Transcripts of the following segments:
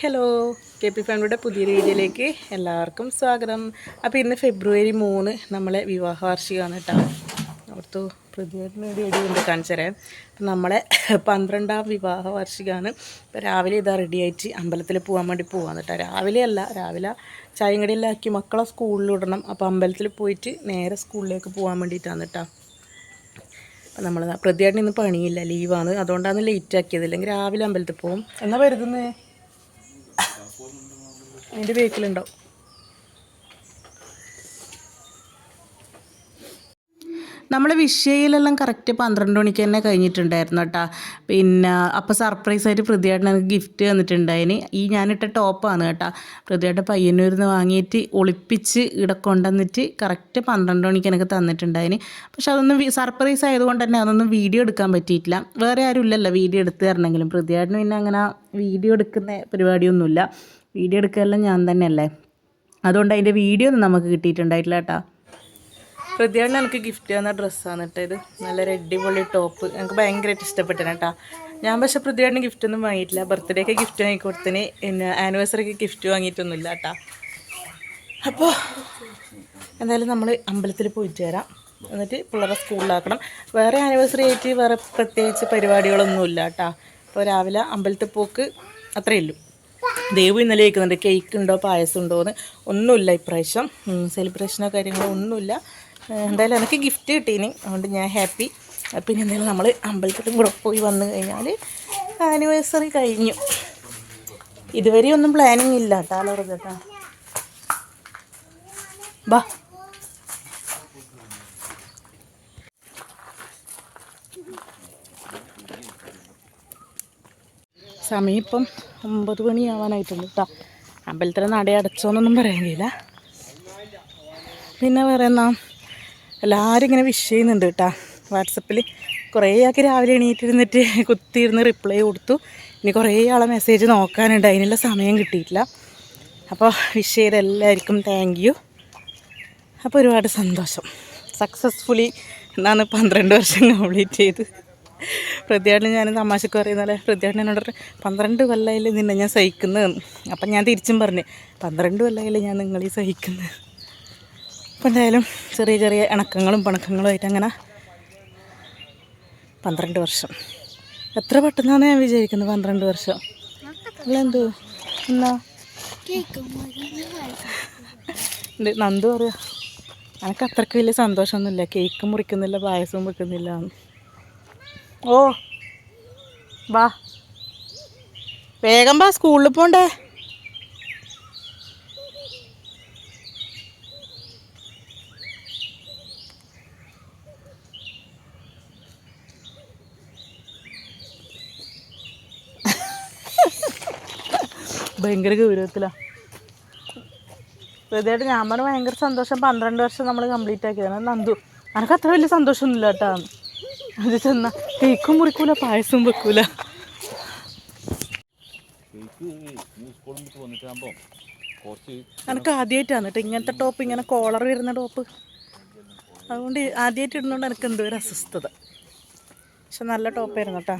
Hello, K P ഫാമിലിയുടെ പുതിയൊരു വീഡിയോയിലേക്ക് എല്ലാവർക്കും സ്വാഗതം. അപ്പോൾ ഇന്ന് ഫെബ്രുവരി 3 നമ്മളെ വിവാഹ വാർഷികമാണ് കേട്ടോ. ഓർത്തു പ്രതിയായിട്ട് ഉണ്ട് കാണിച്ചു തരാം. അപ്പം നമ്മളെ 12ാം വിവാഹ വാർഷികമാണ്. ഇപ്പോൾ രാവിലെ ഇതാ റെഡിയായിട്ട് അമ്പലത്തിൽ പോകാൻ വേണ്ടി പോകാമെന്ന് കേട്ടോ. രാവിലെ ചായയും കടിയെല്ലാം ആക്കി മക്കളെ സ്കൂളിൽ വിടണം. അപ്പോൾ അമ്പലത്തിൽ പോയിട്ട് നേരെ സ്കൂളിലേക്ക് പോകാൻ വേണ്ടിയിട്ടാണ് കേട്ടോ. അപ്പം നമ്മൾ പ്രതിയായിട്ട് ഇന്ന് പണിയില്ല, ലീവാണ്, അതുകൊണ്ടാണ് ലേറ്റ് ആക്കിയത്. അല്ലെങ്കിൽ രാവിലെ അമ്പലത്തിൽ പോകും. എന്നാ വരുന്നത് അതിൻ്റെ ബേക്കിലുണ്ടാവും. നമ്മൾ വിഷയിലെല്ലാം കറക്റ്റ് 12 മണിക്ക് തന്നെ കഴിഞ്ഞിട്ടുണ്ടായിരുന്നു കേട്ടോ. പിന്നെ അപ്പോൾ സർപ്രൈസായിട്ട് പ്രതിയായിട്ട് എനിക്ക് ഗിഫ്റ്റ് തന്നിട്ടുണ്ടായിന്. ഈ ഞാനിട്ട ടോപ്പാണ് കേട്ടോ. പ്രതിയായിട്ട് പയ്യന്നൂരിൽ നിന്ന് വാങ്ങിയിട്ട് ഒളിപ്പിച്ച് ഇവിടെ കൊണ്ടുവന്നിട്ട് കറക്റ്റ് 12 മണിക്ക് എനിക്ക് തന്നിട്ടുണ്ടായിന്. പക്ഷെ അതൊന്നും സർപ്രൈസ് ആയതുകൊണ്ട് തന്നെ അതൊന്നും വീഡിയോ എടുക്കാൻ പറ്റിയിട്ടില്ല. വേറെ ആരും ഇല്ലല്ലോ വീഡിയോ എടുത്ത് തരണമെങ്കിലും. പ്രതിയായിട്ടിന് പിന്നെ അങ്ങനെ വീഡിയോ എടുക്കുന്ന പരിപാടിയൊന്നുമില്ല. വീഡിയോ എടുക്കുകയെല്ലാം ഞാൻ തന്നെയല്ലേ, അതുകൊണ്ട് അതിൻ്റെ വീഡിയോ ഒന്നും നമുക്ക് കിട്ടിയിട്ടുണ്ടായിട്ടില്ല കേട്ടോ. പ്രതിയാണ് എനിക്ക് ഗിഫ്റ്റ് തന്ന ഡ്രസ്സാണ് കേട്ടോ. ഇത് നല്ലൊരു അടിപൊളി ടോപ്പ് എനിക്ക് ഭയങ്കരമായിട്ട് ഇഷ്ടപ്പെട്ടു കേട്ടോ. ഞാൻ പക്ഷേ പ്രതിയാണ് ഗിഫ്റ്റൊന്നും വാങ്ങിയിട്ടില്ല. ബർത്ത്ഡേക്ക് ഗിഫ്റ്റ് വാങ്ങി കൊടുത്തിന്, പിന്നെ ആനിവേഴ്സറിക്ക് ഗിഫ്റ്റ് വാങ്ങിയിട്ടൊന്നുമില്ല കേട്ടോ. അപ്പോൾ എന്തായാലും നമ്മൾ അമ്പലത്തിൽ പോയിട്ട് വരാം, എന്നിട്ട് പിള്ളേരെ സ്കൂളിലാക്കണം. വേറെ ആനിവേഴ്സറി ആയിട്ട് വേറെ പ്രത്യേകിച്ച് പരിപാടികളൊന്നുമില്ല കേട്ടോ. അപ്പോൾ രാവിലെ അമ്പലത്തിൽ പോക്ക് അത്രയേ ഉള്ളൂ. ദേവു ഇന്നലെ കേൾക്കുന്നുണ്ട് കേക്ക് ഉണ്ടോ പായസം ഉണ്ടോ എന്ന്. ഒന്നുമില്ല ഇപ്രാവശ്യം, സെലിബ്രേഷനോ കാര്യങ്ങളോ ഒന്നുമില്ല. എന്തായാലും എനിക്ക് ഗിഫ്റ്റ് കിട്ടീനി, അതുകൊണ്ട് ഞാൻ ഹാപ്പി. പിന്നെ എന്തായാലും നമ്മൾ അമ്പലത്തിലും കൂടെ പോയി വന്നു കഴിഞ്ഞാൽ ആനിവേഴ്സറി കഴിഞ്ഞു. ഇതുവരെ ഒന്നും പ്ലാനിങ് ഇല്ല കേട്ടോ. കേട്ടോ ബാ. സമയം ഇപ്പം 9 മണിയാവാനായിട്ടുണ്ട് കേട്ടോ. അമ്പലത്തിൽ നട അടച്ചോന്നൊന്നും പറയാൻ കഴിയില്ല. പിന്നെ വേറെ എന്നാ, എല്ലാവരും ഇങ്ങനെ വിഷ് ചെയ്യുന്നുണ്ട് കേട്ടോ വാട്സപ്പിൽ. കുറേ ആൾക്ക് രാവിലെ എണീറ്റിരുന്നിട്ട് കുത്തിയിരുന്ന് റിപ്ലൈ കൊടുത്തു. ഇനി കുറേ ആളെ മെസ്സേജ് നോക്കാനുണ്ട്, അതിനുള്ള സമയം കിട്ടിയിട്ടില്ല. അപ്പോൾ വിഷ് ചെയ്ത എല്ലാവർക്കും താങ്ക് യു. അപ്പോൾ ഒരുപാട് സന്തോഷം. സക്സസ്ഫുള്ളി എന്നാണ് 12 വർഷം കംപ്ലീറ്റ് ചെയ്ത്. പ്രതിയാട്ടിൽ ഞാൻ തമാശക്ക് പറയുന്നാലേ പ്രതിയാട്ടിൽ എന്നോട് 12 കൊല്ലയിൽ നിന്നെ ഞാൻ സഹിക്കുന്നതെന്ന്. അപ്പം ഞാൻ തിരിച്ചും പറഞ്ഞു 12 കൊല്ലയിൽ ഞാൻ നിങ്ങളീ സഹിക്കുന്നത്. അപ്പം എന്തായാലും ചെറിയ ചെറിയ ഇണക്കങ്ങളും പിണക്കങ്ങളും ആയിട്ട് അങ്ങനെ 12 വർഷം. എത്ര പെട്ടെന്നാണ് ഞാൻ വിചാരിക്കുന്നത് 12 വർഷം അല്ല. എന്തോ എന്നാ നന്ദു പറയാ, എനിക്ക് അത്രയ്ക്ക് വലിയ സന്തോഷമൊന്നുമില്ല, കേക്ക് മുറിക്കുന്നില്ല, പായസവും വെക്കുന്നില്ല. ഓ വാ, വേഗം വാ, സ്കൂളിൽ പോണ്ടേ. ഭയങ്കര ഗൗരവത്തിലാണ് വെറുതെ. ഞാൻ പറഞ്ഞ ഭയങ്കര സന്തോഷം, 12 വർഷം നമ്മൾ കംപ്ലീറ്റ് ആക്കിയതാണ്. നന്ദു എനിക്ക് അത്ര വലിയ സന്തോഷമൊന്നുമില്ല കേട്ടോ. അത് ചെന്നാ കേക്കും മുറിക്കൂല, പായസവും വെക്കൂല. എനിക്ക് ആദ്യമായിട്ടാണ് കേട്ടോ ഇങ്ങനത്തെ ടോപ്പ്, ഇങ്ങനെ കോളർ വരുന്ന ടോപ്പ്. അതുകൊണ്ട് ആദ്യമായിട്ട് ഇടുന്നതുകൊണ്ട് എനിക്ക് എന്തോ ഒരു അസ്വസ്ഥത. പക്ഷെ നല്ല ടോപ്പായിരുന്നു കേട്ടോ.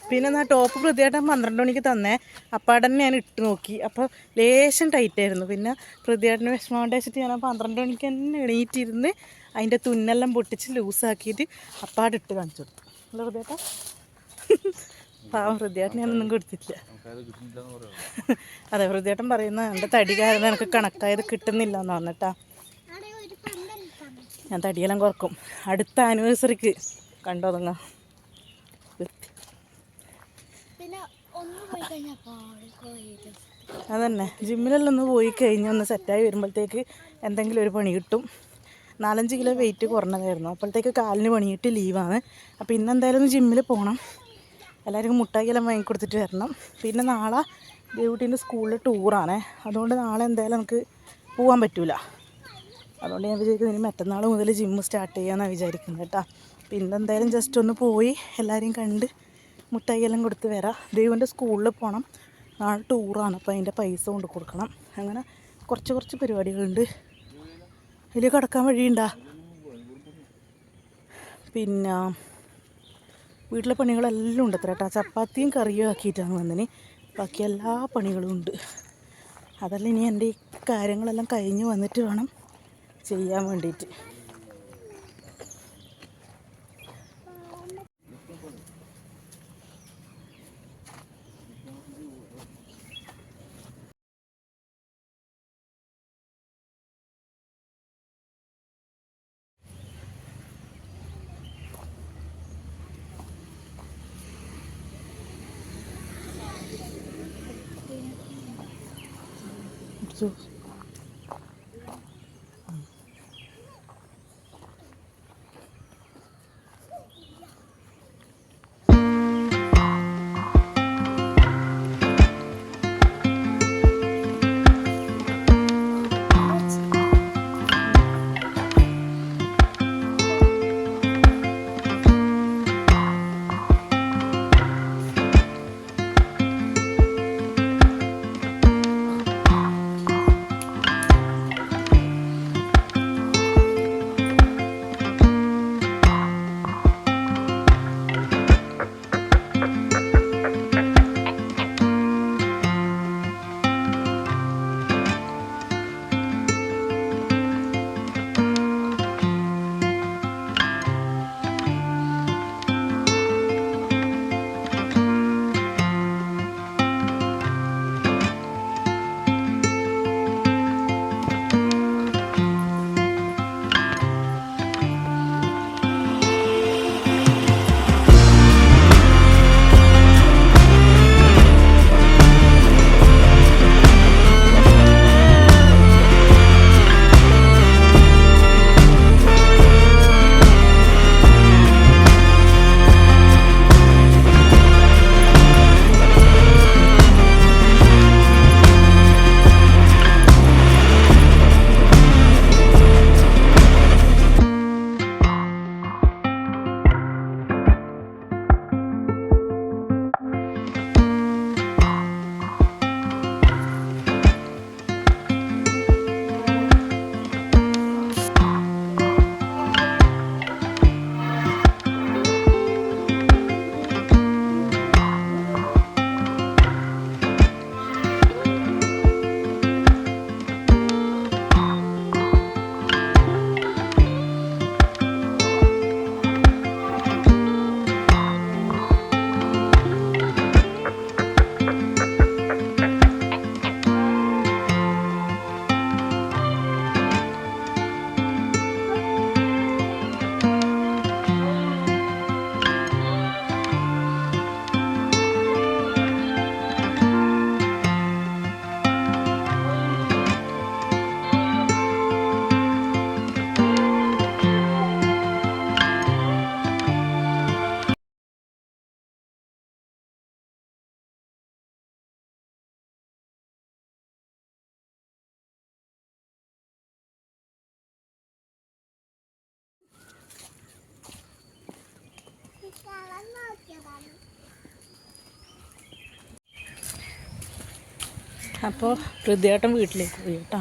പിന്നെ ആ ടോപ്പ് പ്രതിയായിട്ട് 12 മണിക്ക് തന്നെ അപ്പാടന്നെ ഞാൻ ഇട്ട് നോക്കി. അപ്പോൾ ലേശം ടൈറ്റായിരുന്നു. പിന്നെ പ്രതിയാട്ടിന് വിഷമം കൊണ്ട് വെച്ചിട്ട് ഞാൻ 12 മണിക്ക് തന്നെ എണീറ്റിരുന്ന് അതിൻ്റെ തുന്നെല്ലാം പൊട്ടിച്ച് ലൂസാക്കിയിട്ട് അപ്പാടിട്ട് കാണിച്ചു കൊടുത്തു. അല്ല പ്രതിയാട്ട, പാവം പ്രതിയാട്ടിന് ഞാനൊന്നും കൊടുത്തിട്ടില്ല. അതെ, പ്രതിയാട്ടൻ പറയുന്ന എൻ്റെ തടി കാരണം എനിക്ക് കണക്കായത് കിട്ടുന്നില്ല എന്ന് പറഞ്ഞിട്ടാ. ഞാൻ തടിയെല്ലാം കുറക്കും അടുത്ത ആനിവേഴ്സറിക്ക്. കണ്ടോ നിങ്ങൾ? അതന്നെ, ജിമ്മിലെല്ലാം ഒന്ന് പോയി കഴിഞ്ഞ് ഒന്ന് സെറ്റായി വരുമ്പോഴത്തേക്ക് എന്തെങ്കിലും ഒരു പണി കിട്ടും. 4-5 കിലോ വെയിറ്റ് കുറഞ്ഞതായിരുന്നു, അപ്പോഴത്തേക്ക് കാലിന് പണിയിട്ട് ലീവാണ്. അപ്പോൾ ഇന്നെന്തായാലും ഒന്ന് ജിമ്മിൽ പോകണം. എല്ലാവർക്കും മുട്ടായിയെല്ലാം വാങ്ങിക്കൊടുത്തിട്ട് വരണം. പിന്നെ നാളെ ദേവുട്ടീൻ്റെ സ്കൂളിൽ ടൂറാണ്, അതുകൊണ്ട് നാളെ എന്തായാലും നമുക്ക് പോകാൻ പറ്റില്ല. അതുകൊണ്ട് ഞാൻ വിചാരിക്കുന്നത് ഇനി മറ്റന്നാൾ മുതൽ ജിമ്മ് സ്റ്റാർട്ട് ചെയ്യാമെന്നാണ് വിചാരിക്കുന്നത് കേട്ടോ. പിന്നെ എന്തായാലും ജസ്റ്റ് ഒന്ന് പോയി എല്ലാവരെയും കണ്ട് മുട്ടായിയെല്ലാം കൊടുത്ത് വരാം. ദേവുവിൻ്റെ സ്കൂളിൽ പോകണം, നാളെ ടൂറാണ്, അപ്പോൾ അതിൻ്റെ പൈസ കൊണ്ട് കൊടുക്കണം. അങ്ങനെ കുറച്ച് പരിപാടികളുണ്ട്. ഇതിൽ കിടക്കാൻ വഴിയുണ്ടാ. പിന്നെ വീട്ടിലെ പണികളെല്ലാം ഉണ്ട് അത്ര കേട്ടോ. ചപ്പാത്തിയും കറിയും ആക്കിയിട്ടാണ് വന്നതിന്. ബാക്കി എല്ലാ പണികളും ഉണ്ട്. അതല്ല ഇനി എൻ്റെ ഈ കാര്യങ്ങളെല്ലാം കഴിഞ്ഞ് വന്നിട്ട് വേണം ചെയ്യാൻ വേണ്ടിയിട്ട്. അപ്പോൾ ഹൃദയേട്ടൻ വീട്ടിലേക്ക് പോയി കേട്ടോ.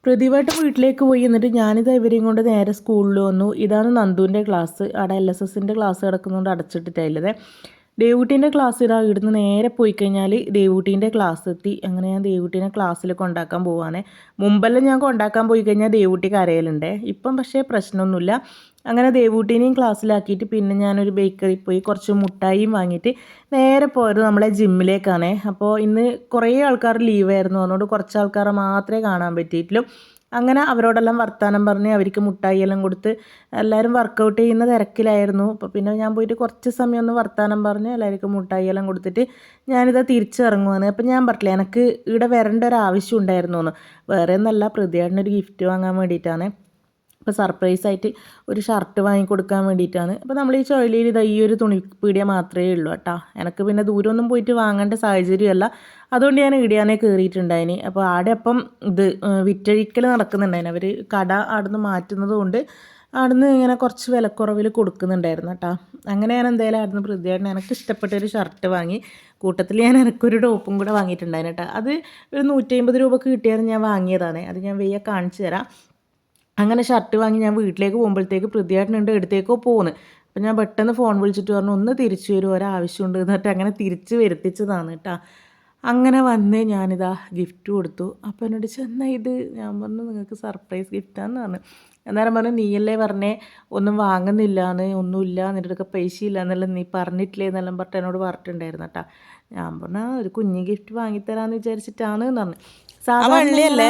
പ്രതിഭായിട്ട് വീട്ടിലേക്ക് പോയി. എന്നിട്ട് ഞാനിത് ഇവരെയും കൊണ്ട് നേരെ സ്കൂളിൽ വന്നു. ഇതാണ് നന്ദുവിൻ്റെ ക്ലാസ്. അവിടെ LSSൻ്റെ ക്ലാസ് കിടക്കുന്നതുകൊണ്ട് അടച്ചിട്ടിട്ടായില്ലത്. ദേവൂട്ടീൻ്റെ ക്ലാസ് ഇതാ. ഇവിടുന്ന് നേരെ പോയി കഴിഞ്ഞാൽ ദേവൂട്ടീൻ്റെ ക്ലാസ് എത്തി. അങ്ങനെ ഞാൻ ദേവൂട്ടീനെ ക്ലാസ്സിൽ കൊണ്ടാക്കാൻ പോവാണ്. മുമ്പെല്ലാം ഞാൻ കൊണ്ടാക്കാൻ പോയി കഴിഞ്ഞാൽ ദേവൂട്ടി കരയലുണ്ടേ. ഇപ്പം പക്ഷേ പ്രശ്നമൊന്നുമില്ല. അങ്ങനെ ദേവൂട്ടീനെയും ക്ലാസ്സിലാക്കിയിട്ട് പിന്നെ ഞാനൊരു ബേക്കറി പോയി കുറച്ച് മുട്ടായിയും വാങ്ങിയിട്ട് നേരെ പോയത് നമ്മളെ ജിമ്മിലേക്കാണ്. അപ്പോൾ ഇന്ന് കുറേ ആൾക്കാർ ലീവായിരുന്നു. അതുകൊണ്ട് കുറച്ച് ആൾക്കാരെ മാത്രമേ കാണാൻ പറ്റിയിട്ടുള്ളൂ. അങ്ങനെ അവരോടെല്ലാം വർത്തമാനം പറഞ്ഞ് അവർക്ക് മുട്ടായി എല്ലാം കൊടുത്ത് എല്ലാവരും വർക്കൗട്ട് ചെയ്യുന്ന തിരക്കിലായിരുന്നു. അപ്പോൾ പിന്നെ ഞാൻ പോയിട്ട് കുറച്ച് സമയം ഒന്ന് വർത്തമാനം പറഞ്ഞ് എല്ലാവർക്കും മുട്ടായി എല്ലാം കൊടുത്തിട്ട് ഞാനിത് തിരിച്ചിറങ്ങുവാണ്. അപ്പോൾ ഞാൻ പറഞ്ഞില്ല എനിക്ക് ഇവിടെ വരേണ്ട ഒരു ആവശ്യം ഉണ്ടായിരുന്നു എന്ന്. വേറെ ഒന്നല്ല, പ്രതിയാടിനൊരു ഗിഫ്റ്റ് വാങ്ങാൻ വേണ്ടിയിട്ടാണ്. അപ്പോൾ സർപ്രൈസായിട്ട് ഒരു ഷർട്ട് വാങ്ങിക്കൊടുക്കാൻ വേണ്ടിയിട്ടാണ്. അപ്പോൾ നമ്മൾ ഈ ചുഴലിയിൽ ഈ ഒരു തുണിപ്പീടിയ മാത്രമേ ഉള്ളൂ കേട്ടോ. എനിക്ക് പിന്നെ ദൂരമൊന്നും പോയിട്ട് വാങ്ങേണ്ട സാഹചര്യമല്ല. അതുകൊണ്ട് ഞാൻ ഇടിയാനെ കയറിയിട്ടുണ്ടായിന്. അപ്പോൾ ആടെ അപ്പം ഇത് വിറ്റഴിക്കൽ നടക്കുന്നുണ്ടായിന്. അവർ കട ആടുന്ന് മാറ്റുന്നത് കൊണ്ട് ആടുന്ന് ഇങ്ങനെ കുറച്ച് വിലക്കുറവിൽ കൊടുക്കുന്നുണ്ടായിരുന്നു കേട്ടോ. അങ്ങനെ ഞാൻ എന്തായാലും ആടുന്ന് പ്രതിയായിട്ട് എനിക്ക് ഇഷ്ടപ്പെട്ടൊരു ഷർട്ട് വാങ്ങി. കൂട്ടത്തിൽ ഞാൻ എനിക്കൊരു ടോപ്പും കൂടെ വാങ്ങിയിട്ടുണ്ടായിരുന്നു കേട്ടോ. അത് ഒരു 150 രൂപക്ക് കിട്ടിയായിരുന്നു ഞാൻ വാങ്ങിയതാണ്. അത് ഞാൻ വെയ്യ കാണിച്ചു തരാം. അങ്ങനെ ഷർട്ട് വാങ്ങി ഞാൻ വീട്ടിലേക്ക് പോകുമ്പോഴത്തേക്ക് പ്രതിയായിട്ടുണ്ട് എടുത്തേക്കോ പോകുന്നു. അപ്പം ഞാൻ പെട്ടെന്ന് ഫോൺ വിളിച്ചിട്ട് പറഞ്ഞു ഒന്ന് തിരിച്ചു വരും ഒരാവശ്യമുണ്ട് എന്നിട്ട് അങ്ങനെ തിരിച്ച് വരുത്തിച്ചതാണ് കേട്ടോ. അങ്ങനെ വന്ന് ഞാനിതാ ഗിഫ്റ്റ് കൊടുത്തു. അപ്പോൾ എന്നോട് ചെന്നാൽ ഇത് ഞാൻ പറഞ്ഞു നിങ്ങൾക്ക് സർപ്രൈസ് ഗിഫ്റ്റാന്ന് പറഞ്ഞു. അന്നേരം പറഞ്ഞു നീയല്ലേ പറഞ്ഞേ ഒന്നും വാങ്ങുന്നില്ലാന്ന്, ഒന്നുമില്ല നിൻ്റെ അടുക്ക പൈസ ഇല്ല എന്നെല്ലാം നീ പറഞ്ഞിട്ടില്ലേ എന്നെല്ലാം പറഞ്ഞിട്ട് എന്നോട് പറഞ്ഞിട്ടുണ്ടായിരുന്നു കേട്ടോ. ഞാൻ പറഞ്ഞാൽ ഒരു കുഞ്ഞ് ഗിഫ്റ്റ് വാങ്ങിത്തരാമെന്ന് വിചാരിച്ചിട്ടാണ് എന്ന് പറഞ്ഞു. സാധാരണ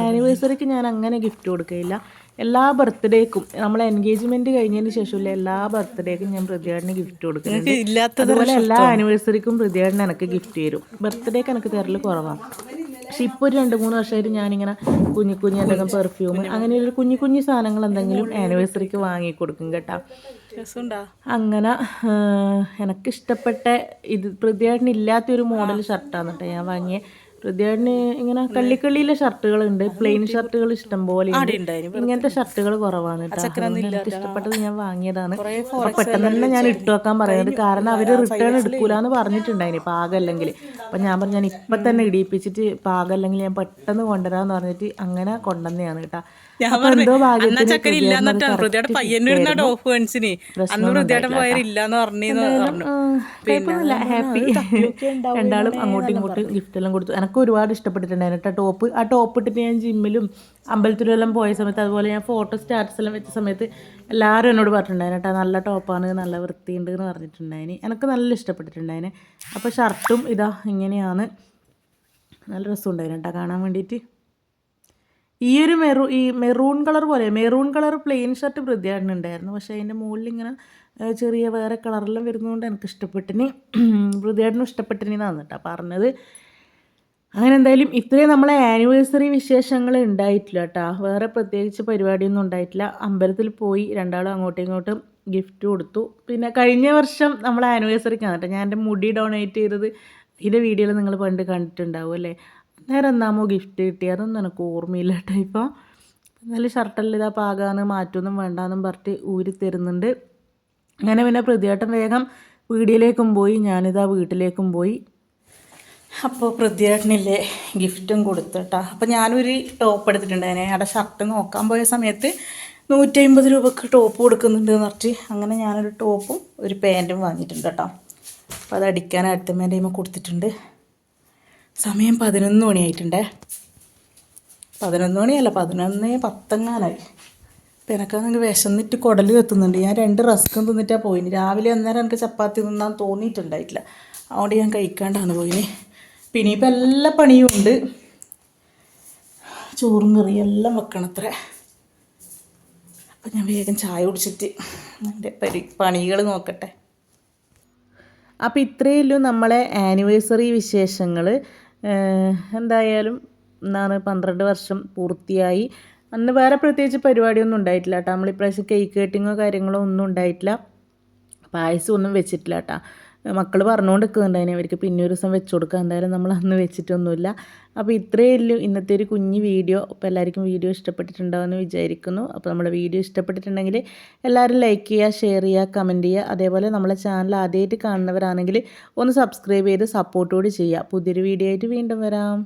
ആനിവേഴ്സറിക്ക് ഞാൻ അങ്ങനെ ഗിഫ്റ്റ് കൊടുക്കുകയില്ല. എല്ലാ ബർത്ത്ഡേക്കും നമ്മളെ എൻഗേജ്മെൻറ്റ് കഴിഞ്ഞതിന് ശേഷമില്ല എല്ലാ ബർത്ത്ഡേക്കും ഞാൻ പ്രതിയാടിന് ഗിഫ്റ്റ് കൊടുക്കുന്നുണ്ട്. അതുപോലെ എല്ലാ ആനിവേഴ്സറിക്കും പ്രതിയാടിന് എനിക്ക് ഗിഫ്റ്റ് തരും. ബർത്ത്ഡേക്ക് എനിക്ക് തരൽ കുറവാണ്. പക്ഷെ ഇപ്പോൾ ഒരു 2-3 വർഷമായിട്ട് ഞാനിങ്ങനെ കുഞ്ഞി എന്തെങ്കിലും പെർഫ്യൂം അങ്ങനെ ഒരു കുഞ്ഞു സാധനങ്ങൾ എന്തെങ്കിലും ആനിവേഴ്സറിക്ക് വാങ്ങിക്കൊടുക്കും കേട്ടോ. അങ്ങനെ എനിക്കിഷ്ടപ്പെട്ട ഇത് പ്രതിയാടിന് ഇല്ലാത്തൊരു മോഡൽ ഷർട്ടാണ് കേട്ടോ ഞാൻ വാങ്ങിയ. ഹൃദയാടിന് ഇങ്ങനെ കള്ളിക്കള്ളിയിലെ ഷർട്ടുകളുണ്ട്, പ്ലെയിൻ ഷർട്ടുകൾ ഇഷ്ടം പോലെ ഇങ്ങനത്തെ ഷർട്ടുകൾ കുറവാണ് കേട്ടോ. എനിക്ക് ഇഷ്ടപ്പെട്ടത് ഞാൻ വാങ്ങിയതാണ്. പെട്ടെന്ന് തന്നെ ഞാൻ ഇട്ട് വെക്കാൻ പറയുന്നത് കാരണം അവർ റിട്ടേൺ എടുക്കൂലെന്ന് പറഞ്ഞിട്ടുണ്ടായിന് പാകമല്ലെങ്കിൽ. അപ്പം ഞാൻ പറഞ്ഞു ഞാൻ ഇപ്പം തന്നെ ഇടിയിപ്പിച്ചിട്ട് പാകമല്ലെങ്കിൽ ഞാൻ പെട്ടെന്ന് കൊണ്ടുവരാമെന്ന് പറഞ്ഞിട്ട് അങ്ങനെ കൊണ്ടുവന്നെയാണ് കേട്ടോ. എന്തോ കുഴപ്പമൊന്നുമില്ല, ഹാപ്പി. രണ്ടാളും അങ്ങോട്ടും ഇങ്ങോട്ടും ഗിഫ്റ്റ് എല്ലാം കൊടുത്തു. എനിക്ക് ഒരുപാട് ഇഷ്ടപ്പെട്ടിട്ടുണ്ടായിരുന്നു കേട്ടോ ടോപ്പ്. ആ ടോപ്പ് ഇട്ടിട്ട് ഞാൻ ജിമ്മിലും അമ്പലത്തിലും എല്ലാം പോയ സമയത്ത് അതുപോലെ ഞാൻ ഫോട്ടോ സ്റ്റാറ്റസ് എല്ലാം വെച്ച സമയത്ത് എല്ലാവരും എന്നോട് പറഞ്ഞിട്ടുണ്ടായിരുന്നു കേട്ടോ നല്ല ടോപ്പാണ് നല്ല വൃത്തിയുണ്ട് എന്ന് പറഞ്ഞിട്ടുണ്ടായിന്. എനിക്ക് നല്ല ഇഷ്ടപ്പെട്ടിട്ടുണ്ടായിന്. അപ്പോൾ ഷർട്ടും ഇതാ ഇങ്ങനെയാണ്, നല്ല രസമുണ്ടായിരുന്നു കേട്ടോ കാണാൻ വേണ്ടിയിട്ട്. ഈ ഒരു മെറൂൺ കളർ പ്ലെയിൻ ഷർട്ട് പ്രതിയാടിനുണ്ടായിരുന്നു. പക്ഷേ അതിൻ്റെ മുകളിൽ ഇങ്ങനെ ചെറിയ വേറെ കളറെല്ലാം വരുന്നതുകൊണ്ട് എനിക്ക് ഇഷ്ടപ്പെട്ടിന്, പ്രതിയാടിനും ഇഷ്ടപ്പെട്ടിന് എന്നാണ് കേട്ടോ പറഞ്ഞത്. അങ്ങനെ എന്തായാലും ഇത്രയും നമ്മളെ ആനിവേഴ്സറി വിശേഷങ്ങൾ ഉണ്ടായിട്ടില്ല കേട്ടോ. വേറെ പ്രത്യേകിച്ച് പരിപാടിയൊന്നും ഉണ്ടായിട്ടില്ല. അമ്പലത്തിൽ പോയി രണ്ടാളും അങ്ങോട്ടും ഇങ്ങോട്ടും ഗിഫ്റ്റ് കൊടുത്തു. പിന്നെ കഴിഞ്ഞ വർഷം നമ്മളെ ആനിവേഴ്സറിക്കാണ് കേട്ടോ ഞാൻ എൻ്റെ മുടി ഡൊണേറ്റ് ചെയ്തത്. ഇതിൻ്റെ വീഡിയോയിൽ നിങ്ങൾ പണ്ട് കണ്ടിട്ടുണ്ടാവും അല്ലേ. നേരെ എന്നാമോ ഗിഫ്റ്റ് കിട്ടിയതൊന്നും എനിക്ക് ഓർമ്മയില്ല കേട്ടോ. ഇപ്പോൾ നല്ല ഷർട്ടെല്ലാം ഇതാ പാകാന്ന് മാറ്റൊന്നും വേണ്ടാന്നും പറഞ്ഞിട്ട് ഊരി തരുന്നുണ്ട്. അങ്ങനെ പിന്നെ പ്രതിയേട്ടൻ വേഗം വീടിലേക്കും പോയി, ഞാനിതാ വീട്ടിലേക്കും പോയി. അപ്പോൾ പ്രതിയേട്ടനില്ലേ ഗിഫ്റ്റും കൊടുത്തു കേട്ടോ. അപ്പോൾ ഞാനൊരു ടോപ്പ് എടുത്തിട്ടുണ്ടായിരുന്നേ. അവിടെ ഷർട്ട് നോക്കാൻ പോയ സമയത്ത് 150 രൂപക്ക് ടോപ്പ് കൊടുക്കുന്നുണ്ട് എന്ന് പറഞ്ഞിട്ട് അങ്ങനെ ഞാനൊരു ടോപ്പും ഒരു പാൻറ്റും വാങ്ങിയിട്ടുണ്ട് കേട്ടോ. അപ്പോൾ അത് അടിക്കാൻ അടുത്തമ്മേൻ്റെ കയ്യിൽ കൊടുത്തിട്ടുണ്ട്. സമയം 11 മണിയായിട്ടുണ്ടേ. 11 മണിയല്ല 11:10 അപ്പോൾ എനിക്കാണെങ്കിൽ വിശന്നിട്ട് കുടൽ കത്തുന്നുണ്ട്. ഞാൻ 2 റസ്ക്കും തിന്നിട്ടാണ് പോയിന്. രാവിലെ അന്നേരം എനിക്ക് ചപ്പാത്തി തിന്നാൻ തോന്നിയിട്ടുണ്ടായിട്ടില്ല, അതുകൊണ്ട് ഞാൻ കഴിക്കാണ്ടാണ് പോയിന്. പിന്നെ ഇപ്പം എല്ലാ പണിയും ഉണ്ട്, ചോറും കറിയും എല്ലാം വെക്കണത്ര. അപ്പം ഞാൻ വേഗം ചായ കുടിച്ചിട്ട് എൻ്റെ പണികൾ നോക്കട്ടെ. അപ്പോൾ ഇത്രയേ ഉള്ളൂ നമ്മളെ ആനിവേഴ്സറി വിശേഷങ്ങൾ. എന്തായാലും 12 വർഷം പൂർത്തിയായി. അന്ന് വേറെ പ്രത്യേകിച്ച് പരിപാടിയൊന്നും ഉണ്ടായിട്ടില്ല കേട്ടോ. നമ്മളിപ്രാവശ്യം കേക്ക് കട്ടിങ്ങോ കാര്യങ്ങളോ ഒന്നും ഉണ്ടായിട്ടില്ല, പായസം ഒന്നും വെച്ചിട്ടില്ല കേട്ടോ. മക്കൾ പറഞ്ഞുകൊണ്ട് നിൽക്കുന്നുണ്ടായിന് അവർക്ക് പിന്നെ ഒരു ദിവസം വെച്ച് കൊടുക്കുക. എന്തായാലും നമ്മൾ അന്ന് വെച്ചിട്ടൊന്നുമില്ല. അപ്പോൾ ഇത്രയേ ഉള്ളൂ ഇന്നത്തെ ഒരു കുഞ്ഞ് വീഡിയോ. അപ്പോൾ എല്ലാവർക്കും വീഡിയോ ഇഷ്ടപ്പെട്ടിട്ടുണ്ടാവുമെന്ന് വിചാരിക്കുന്നു. അപ്പോൾ നമ്മുടെ വീഡിയോ ഇഷ്ടപ്പെട്ടിട്ടുണ്ടെങ്കിൽ എല്ലാവരും ലൈക്ക് ചെയ്യുക, ഷെയർ ചെയ്യുക, കമൻറ്റ് ചെയ്യുക. അതേപോലെ നമ്മളെ ചാനൽ ആദ്യമായിട്ട് കാണുന്നവരാണെങ്കിൽ ഒന്ന് സബ്സ്ക്രൈബ് ചെയ്ത് സപ്പോർട്ടോട് ചെയ്യുക. പുതിയൊരു വീഡിയോ ആയിട്ട് വീണ്ടും വരാം.